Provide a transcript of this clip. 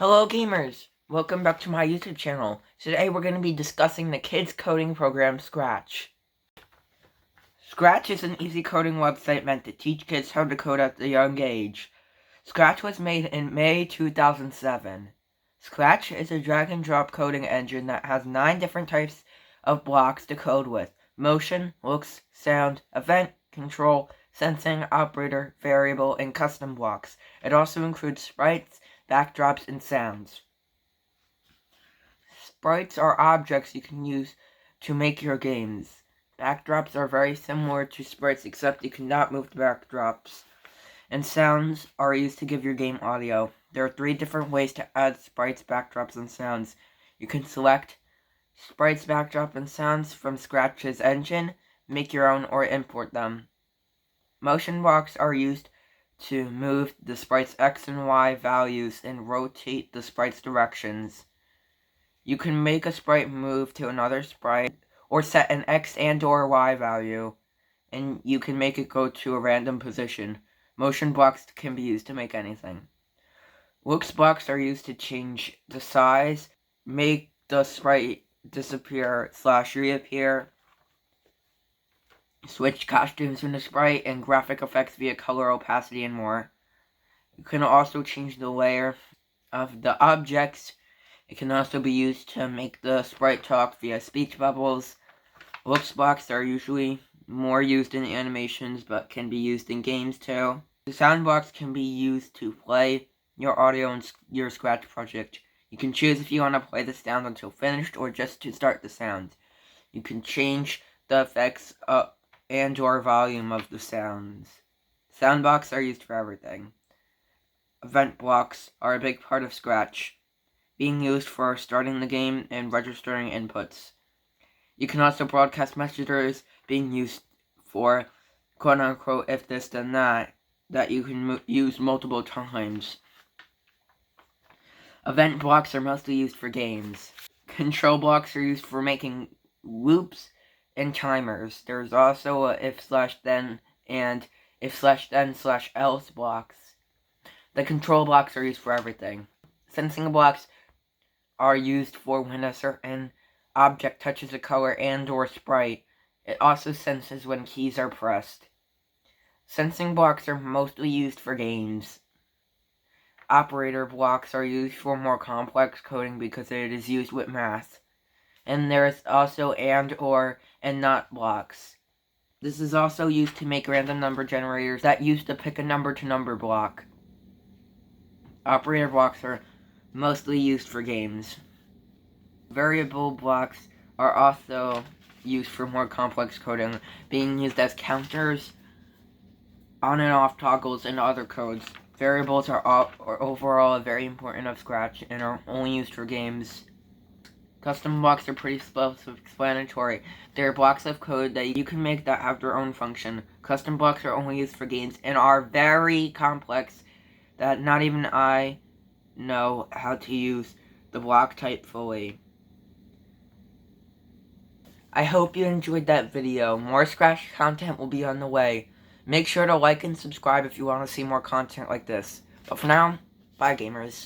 Hello gamers! Welcome back to my YouTube channel. Today we're going to be discussing the kids coding program Scratch. Scratch is an easy coding website meant to teach kids how to code at a young age. Scratch was made in May 2007. Scratch is a drag and drop coding engine that has 9 different types of blocks to code with: motion, looks, sound, event, control, sensing, operator, variable, and custom blocks. It also includes sprites, backdrops, and sounds. Sprites are objects you can use to make your games. Backdrops are very similar to sprites, except you cannot move the backdrops. And sounds are used to give your game audio. There are 3 different ways to add sprites, backdrops, and sounds. You can select sprites, backdrop, and sounds from Scratch's engine, make your own, or import them. Motion blocks are used to move the sprite's X and Y values and rotate the sprite's directions. You can make a sprite move to another sprite, or set an X and or Y value, and you can make it go to a random position. Motion blocks can be used to make anything. Looks blocks are used to change the size, make the sprite disappear / reappear, switch costumes in the sprite, and graphic effects via color, opacity, and more. You can also change the layer of the objects. It can also be used to make the sprite talk via speech bubbles. Looks blocks are usually more used in animations, but can be used in games too. The sound blocks can be used to play your audio in your Scratch project. You can choose if you want to play the sound until finished or just to start the sound. You can change the effects up and or volume of the sounds. Sound blocks are used for everything. Event blocks are a big part of Scratch, being used for starting the game and registering inputs. You can also broadcast messages, being used for quote-unquote if this then that you can use multiple times. Event blocks are mostly used for games. Control blocks are used for making loops and timers. There's also a if/then and if/then/else blocks. The control blocks are used for everything. Sensing blocks are used for when a certain object touches a color and or sprite. It also senses when keys are pressed. Sensing blocks are mostly used for games. Operator blocks are used for more complex coding because it is used with math. And there is also and, or, and not blocks. This is also used to make random number generators that use the pick a number to number block. Operator blocks are mostly used for games. Variable blocks are also used for more complex coding, being used as counters, on and off toggles, and other codes. Variables are overall very important of Scratch and are only used for games. Custom blocks are pretty self-explanatory. They are blocks of code that you can make that have their own function. Custom blocks are only used for games and are very complex that not even I know how to use the block type fully. I hope you enjoyed that video. More Scratch content will be on the way. Make sure to like and subscribe if you want to see more content like this. But for now, bye gamers.